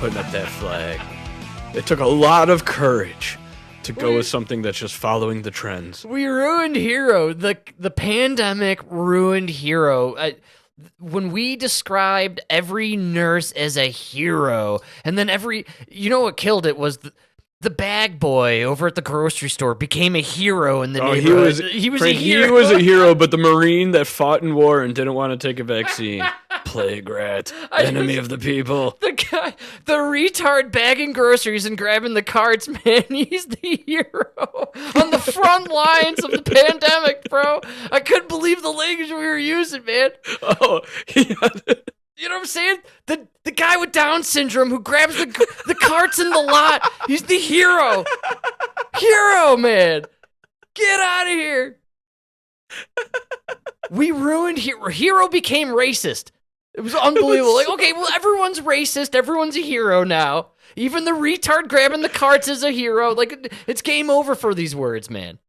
putting up that flag. It took a lot of courage to go with something that's just following the trends. We ruined Hero. The pandemic ruined Hero. When we described every nurse as a hero, and then you know what killed it was the bag boy over at the grocery store became a hero in the neighborhood. He was a hero. He was a hero, but the Marine that fought in war and didn't want to take a vaccine. Plague rat, enemy of the people. The retard bagging groceries and grabbing the carts, man, he's the hero on the front lines of the pandemic, bro. I couldn't believe the language we were using, man. Oh, yeah. You know what I'm saying? The guy with Down syndrome who grabs the carts in the lot. He's the hero. Hero, man. Get out of here. We ruined Hero. Hero became racist. It was unbelievable. Like, okay, well, everyone's racist. Everyone's a hero now. Even the retard grabbing the carts is a hero. Like, it's game over for these words, man.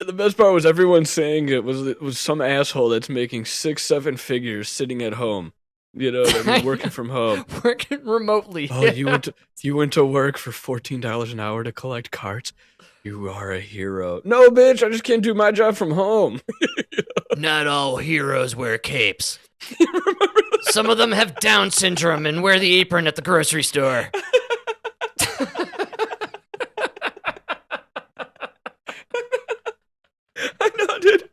The best part was everyone saying it was some asshole that's making 6-7 figures sitting at home. You know what I mean? Working from home. Working remotely. Oh, yeah. you went to work for $14 an hour to collect carts? You are a hero. No, bitch, I just can't do my job from home. Not all heroes wear capes. Some of them have Down syndrome and wear the apron at the grocery store. I know, dude.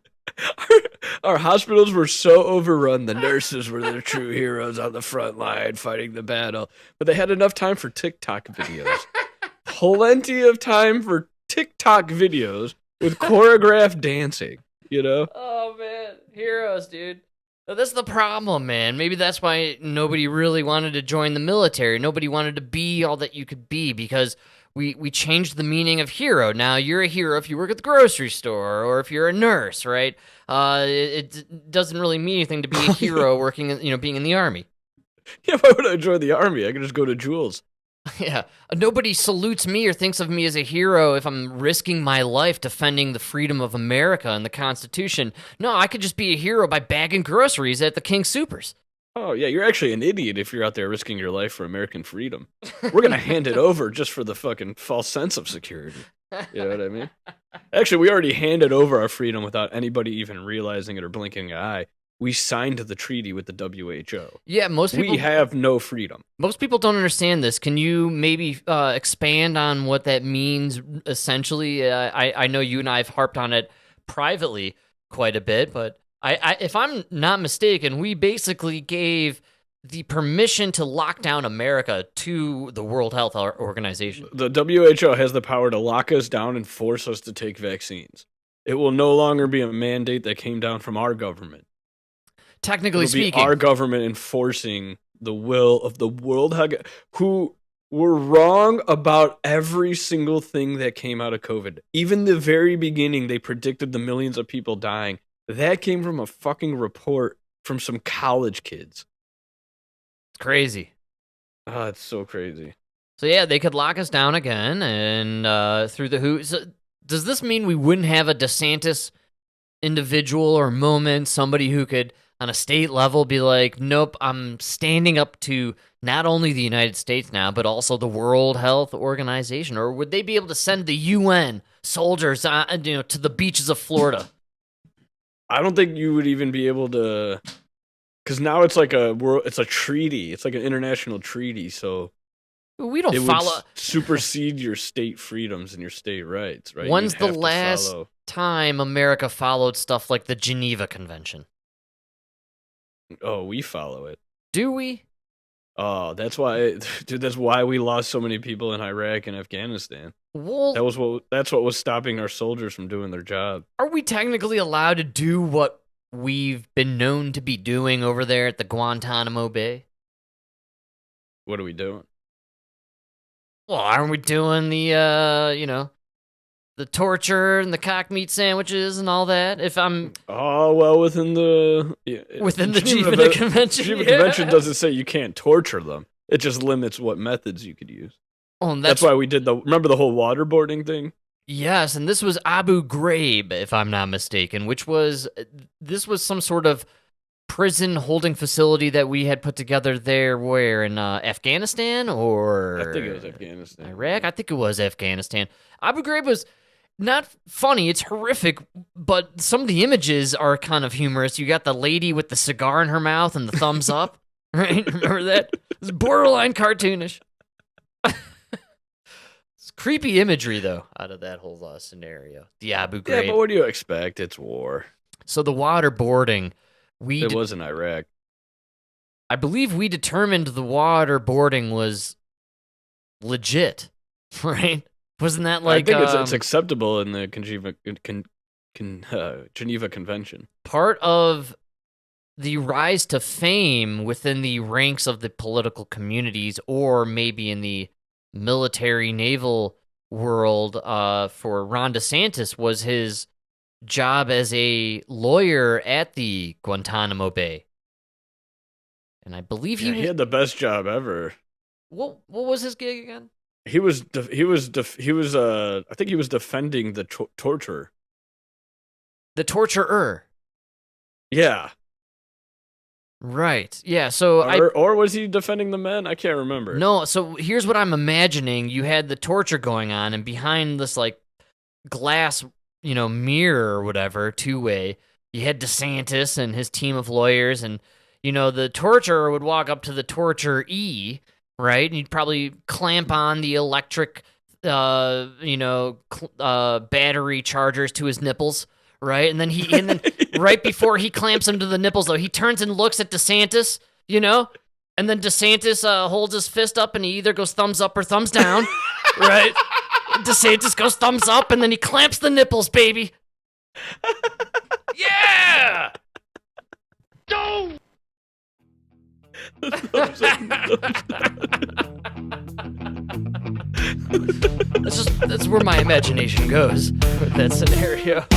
Our hospitals were so overrun, the nurses were the true heroes on the front line fighting the battle. But they had enough time for TikTok videos. Plenty of time for TikTok videos with choreographed dancing, you know? Oh, man. Heroes, dude. That's the problem, man. Maybe that's why nobody really wanted to join the military. Nobody wanted to be all that you could be because we changed the meaning of hero. Now you're a hero if you work at the grocery store or if you're a nurse, right? It doesn't really mean anything to be a hero working, being in the army. Yeah, why would I join the army? I can just go to Jules. Yeah, nobody salutes me or thinks of me as a hero if I'm risking my life defending the freedom of America and the Constitution. No, I could just be a hero by bagging groceries at the King Soopers. Oh, yeah, you're actually an idiot if you're out there risking your life for American freedom. We're going to hand it over just for the fucking false sense of security. You know what I mean? Actually, we already handed over our freedom without anybody even realizing it or blinking an eye. We signed the treaty with the WHO. Yeah, most people... We have no freedom. Most people don't understand this. Can you maybe expand on what that means, essentially? I know you and I have harped on it privately quite a bit, but if I'm not mistaken, we basically gave the permission to lock down America to the World Health Organization. The WHO has the power to lock us down and force us to take vaccines. It will no longer be a mandate that came down from our government. Technically speaking, our government enforcing the will of the World Health, who were wrong about every single thing that came out of COVID. Even the very beginning, they predicted the millions of people dying. That came from a fucking report from some college kids. It's crazy. Oh, it's so crazy. So yeah, they could lock us down again, and through the who. So does this mean we wouldn't have a DeSantis individual or moment, somebody who could, on a state level, be like, nope, I'm standing up to not only the United States now, but also the World Health Organization? Or would they be able to send the UN soldiers to the beaches of Florida? I don't think you would even be able to, because now it's like it's a treaty. It's like an international treaty, so we don't would supersede your state freedoms and your state rights, right? When's the last time America followed stuff like the Geneva Convention? Oh, we follow it. Do we? Oh, that's why, dude. That's why we lost so many people in Iraq and Afghanistan. Well, that's what was stopping our soldiers from doing their job. Are we technically allowed to do what we've been known to be doing over there at the Guantanamo Bay? What are we doing? Well, aren't we doing the the torture and the cock meat sandwiches and all that? Within the Geneva Convention. Geneva Convention doesn't say you can't torture them. It just limits what methods you could use. Oh, and that's why we did remember the whole waterboarding thing? Yes, and this was Abu Ghraib, if I'm not mistaken, this was some sort of prison holding facility that we had put together there, where in Afghanistan or I think it was Afghanistan. Iraq? I think it was Afghanistan. Abu Ghraib was not funny. It's horrific, but some of the images are kind of humorous. You got the lady with the cigar in her mouth and the thumbs up, right? Remember that? It's borderline cartoonish. It's creepy imagery, though, out of that whole scenario. The Abu Ghraib. Yeah, but what do you expect? It's war. So the waterboarding, It was in Iraq. I believe we determined the waterboarding was legit, right? Wasn't that like? I think it's acceptable in the Geneva Convention. Part of the rise to fame within the ranks of the political communities, or maybe in the military naval world, for Ron DeSantis was his job as a lawyer at the Guantanamo Bay, and I believe he had the best job ever. What was his gig again? I think he was defending the torture. The torturer. Yeah. Right. Yeah. So or was he defending the men? I can't remember. No. So here's what I'm imagining: you had the torture going on, and behind this like glass, mirror or whatever, two-way, you had DeSantis and his team of lawyers, and the torturer would walk up to the torturee, right? And he'd probably clamp on the electric, battery chargers to his nipples. Right, and then right before he clamps him to the nipples, though, he turns and looks at DeSantis, and then DeSantis holds his fist up, and he either goes thumbs up or thumbs down, right? DeSantis goes thumbs up, and then he clamps the nipples, baby. Yeah. No. That's where my imagination goes with that scenario.